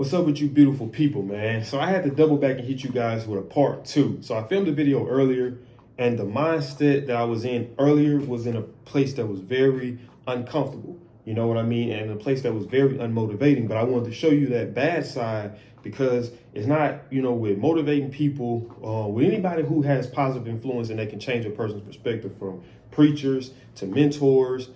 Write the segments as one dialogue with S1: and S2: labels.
S1: What's up with you beautiful people, man? So I had to double back and hit you guys with a part two. So I filmed a video earlier, and the mindset that I was in earlier was in a place that was very uncomfortable. You know what I mean? And a place that was very unmotivating. But I wanted to show you that bad side because it's not, with motivating people, with anybody who has positive influence and they can change a person's perspective, from preachers to mentors,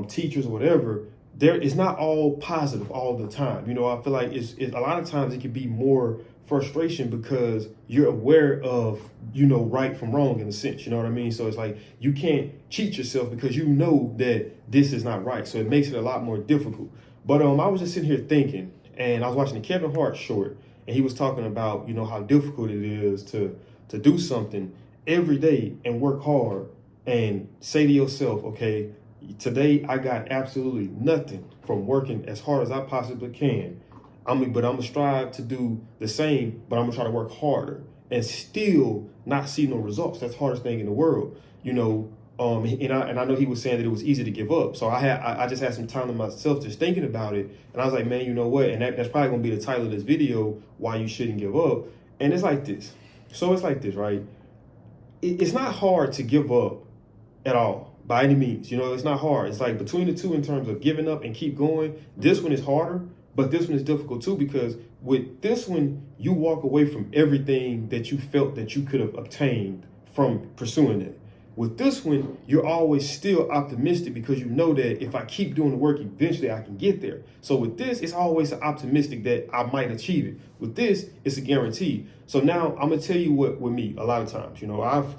S1: teachers, whatever. It's not all positive all the time. I feel like it's a lot of times it can be more frustration because you're aware of, right from wrong in a sense, you know what I mean? So it's like you can't cheat yourself because you know that this is not right. So it makes it a lot more difficult. But I was just sitting here thinking, and I was watching the Kevin Hart short, and he was talking about, how difficult it is to do something every day and work hard and say to yourself, okay, today I got absolutely nothing from working as hard as I possibly can. But I'm gonna strive to do the same, but I'm gonna try to work harder and still not see no results. That's the hardest thing in the world, And I know he was saying that it was easy to give up. So I just had some time to myself just thinking about it, and I was like, man, you know what? And that's probably gonna be the title of this video: why you shouldn't give up. And it's like this. So it's like this, right? It's not hard to give up at all. By any means, it's not hard. It's like between the two in terms of giving up and keep going. This one is harder, but this one is difficult too, because with this one, you walk away from everything that you felt that you could have obtained from pursuing it. With this one, you're always still optimistic because you know that if I keep doing the work, eventually I can get there. So with this, it's always optimistic that I might achieve it. With this, it's a guarantee. So now I'm going to tell you what with me, a lot of times, I've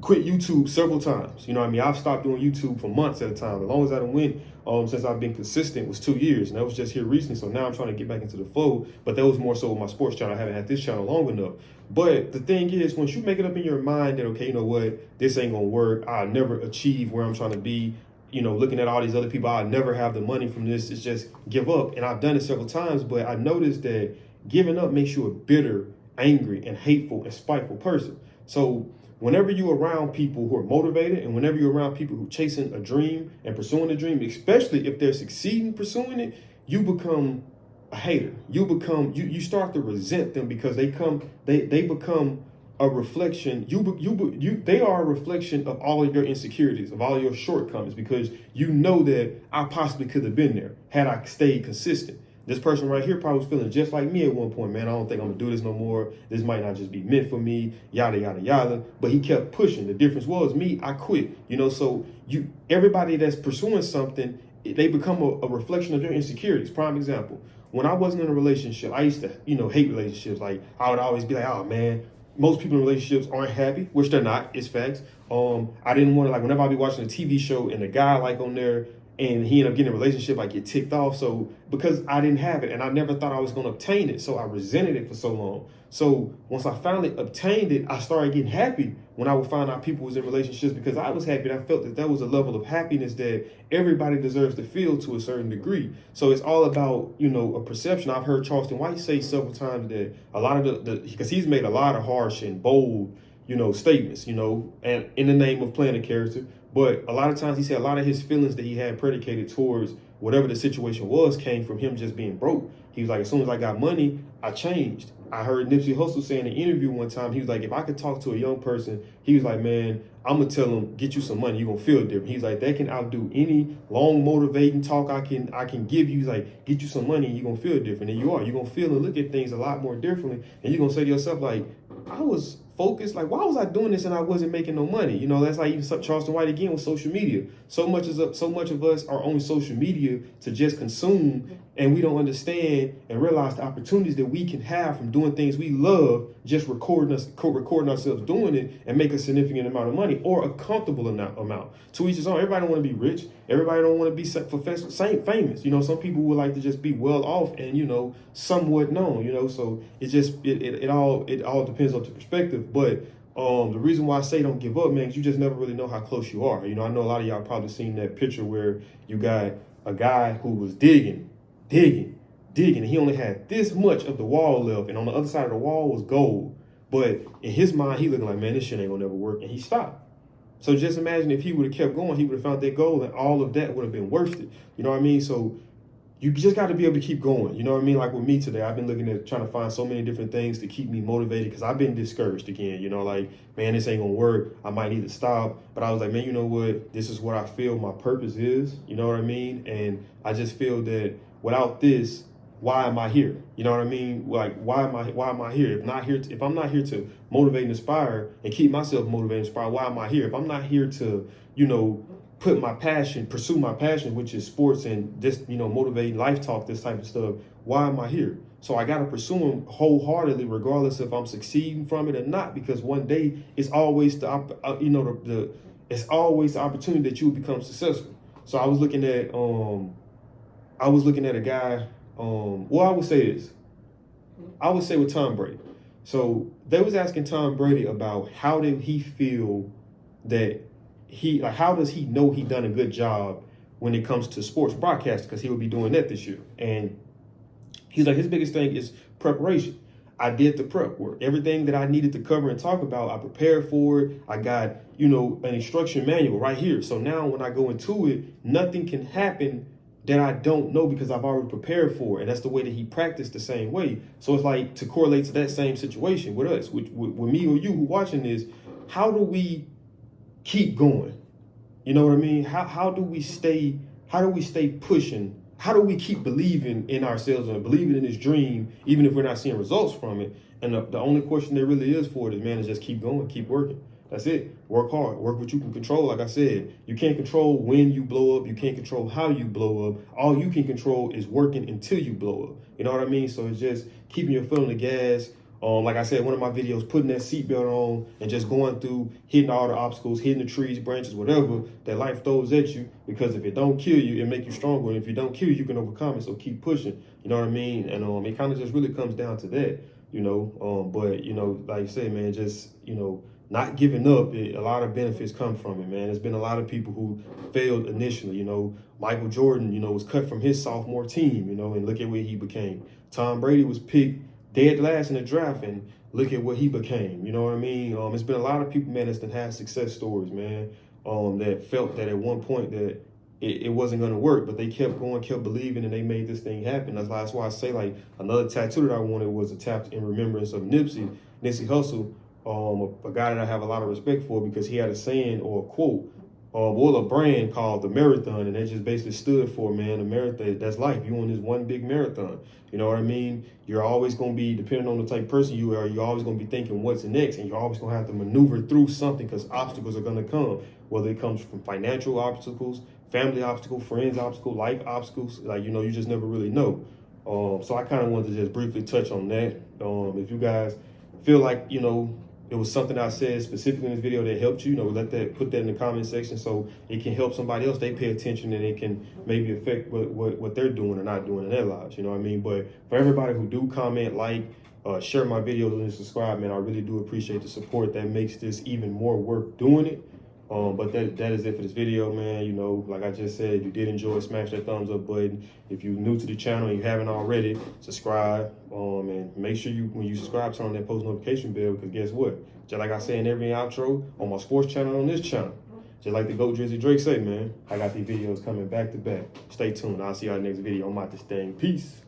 S1: quit YouTube several times. I've stopped doing YouTube for months at a time. The longest I done went since I've been consistent was 2 years, and that was just here recently. So now I'm trying to get back into the flow, but that was more so with my sports channel. I haven't had this channel long enough. But the thing is, once you make it up in your mind that, okay, you know what, this ain't gonna work, I'll never achieve where I'm trying to be, looking at all these other people, I'll never have the money from this, it's just give up. And I've done it several times, but I noticed that giving up makes you a bitter, angry, and hateful and spiteful person. So whenever you're around people who are motivated, and whenever you're around people who are chasing a dream and pursuing a dream, especially if they're succeeding pursuing it, you become a hater. You start to resent them because they become a reflection. They are a reflection of all of your insecurities, of all of your shortcomings, because you know that I possibly could have been there had I stayed consistent. This person right here probably was feeling just like me at one point. Man, I don't think I'm gonna do this no more. This might not just be meant for me, yada, yada, yada. But he kept pushing. The difference was me, I quit. So everybody that's pursuing something, they become a reflection of their insecurities. Prime example, when I wasn't in a relationship, I used to, hate relationships. Like, I would always be like, oh man, most people in relationships aren't happy, which they're not, it's facts. I didn't want to, like, whenever I'd be watching a TV show and the guy on there, and he ended up getting a relationship, I get ticked off. So because I didn't have it and I never thought I was going to obtain it, so I resented it for so long. So once I finally obtained it, I started getting happy when I would find out people was in relationships, because I was happy and I felt that was a level of happiness that everybody deserves to feel to a certain degree. So it's all about, a perception. I've heard Charleston White say several times that a lot of because he's made a lot of harsh and bold, statements, and in the name of playing a character. But a lot of times he said a lot of his feelings that he had predicated towards whatever the situation was came from him just being broke. He was like, as soon as I got money, I changed. I heard Nipsey Hussle say in an interview one time, he was like, if I could talk to a young person, he was like, man, I'm going to tell them, get you some money, you're going to feel different. He's like, that can outdo any long motivating talk I can give you. He's like, get you some money, you're going to feel different. And you are. You're going to feel and look at things a lot more differently. And you're going to say to yourself, like, I was focused. Like, why was I doing this and I wasn't making no money? That's like even Charleston White again with social media. So much of us are on social media to just consume, and we don't understand and realize the opportunities that we can have from doing things we love, just recording ourselves doing it, and make a significant amount of money or a comfortable amount. To each his own. Everybody don't want to be rich. Everybody don't want to be famous. Some people would like to just be well off and somewhat known. So it all depends on the perspective. But the reason why I say don't give up, man, is you just never really know how close you are. I know a lot of y'all probably seen that picture where you got a guy who was digging, and he only had this much of the wall left, and on the other side of the wall was gold. But in his mind, he looking like, man, this shit ain't gonna never work, and he stopped. So just imagine if he would have kept going, he would have found that gold, and all of that would have been worth it. You know what I mean? So you just got to be able to keep going. You know what I mean? Like with me today, I've been looking at trying to find so many different things to keep me motivated because I've been discouraged again. You know, like, man, this ain't going to work. I might need to stop. But I was like, man, you know what? This is what I feel my purpose is. You know what I mean? And I just feel that without this, why am I here? You know what I mean? Like, why am I here? If I'm not here to motivate and inspire and keep myself motivated and inspired, why am I here? If I'm not here to, pursue my passion, which is sports and just, motivate, life talk, this type of stuff, why am I here? So I got to pursue them wholeheartedly, regardless if I'm succeeding from it or not, because one day it's always it's always the opportunity that you will become successful. So I was looking at a guy. I would say this. I would say with Tom Brady. So they was asking Tom Brady about how did he feel that how does he know he done a good job when it comes to sports broadcasting, because he will be doing that this year. And he's like, his biggest thing is preparation. I did the prep work. Everything that I needed to cover and talk about, I prepared for it. I got, an instruction manual right here. So now when I go into it, nothing can happen that I don't know because I've already prepared for it. And that's the way that he practiced the same way. So it's like to correlate to that same situation with us, with me or you who watching this, how do we keep going? You know what I mean? How do we stay pushing? How do we keep believing in ourselves and believing in this dream, even if we're not seeing results from it? And the only question there really is for it is, man, is just keep going, keep working. That's it. Work hard. Work what you can control. Like I said, you can't control when you blow up. You can't control how you blow up. All you can control is working until you blow up. You know what I mean? So it's just keeping your foot on the gas. Like I said, one of my videos, putting that seatbelt on and just going through, hitting all the obstacles, hitting the trees, branches, whatever that life throws at you. Because if it don't kill you, it make you stronger. And if it don't kill you, you can overcome it. So keep pushing. You know what I mean? And it kind of just really comes down to that, But, like I said, man, just, not giving up, a lot of benefits come from it, man. There's been a lot of people who failed initially, Michael Jordan, was cut from his sophomore team, and look at where he became. Tom Brady was picked dead last in the draft, and look at what he became. You know what I mean? It's been a lot of people, man, that's had success stories, man, that felt that at one point that it wasn't going to work, but they kept going, kept believing, and they made this thing happen. That's why I say, like, another tattoo that I wanted was a tap in remembrance of Nipsey Hussle, a guy that I have a lot of respect for, because he had a saying or a quote, a brand called the Marathon, and that just basically stood for, man, the marathon, that's life. You on this one big marathon. You know what I mean? You're always going to be, depending on the type of person you are, you're always going to be thinking what's next, and you're always going to have to maneuver through something because obstacles are going to come, whether it comes from financial obstacles, family obstacles, friends obstacles, life obstacles. Like, you just never really know. So I kind of wanted to just briefly touch on that. If you guys feel like, it was something I said specifically in this video that helped you, put that in the comment section so it can help somebody else. They pay attention and it can maybe affect what they're doing or not doing in their lives. You know what I mean? But for everybody who do comment, share my videos and subscribe, man, I really do appreciate the support. That makes this even more worth doing it. But that is it for this video, man. Like I just said, if you did enjoy, smash that thumbs up button. If you're new to the channel and you haven't already, subscribe. And make sure when you subscribe, turn on that post notification bell, because guess what? Just like I say in every outro on my sports channel, on this channel, just like the GOAT Drizzy Drake say, man, I got these videos coming back to back. Stay tuned. I'll see y'all next video. I'm out this thing. Peace.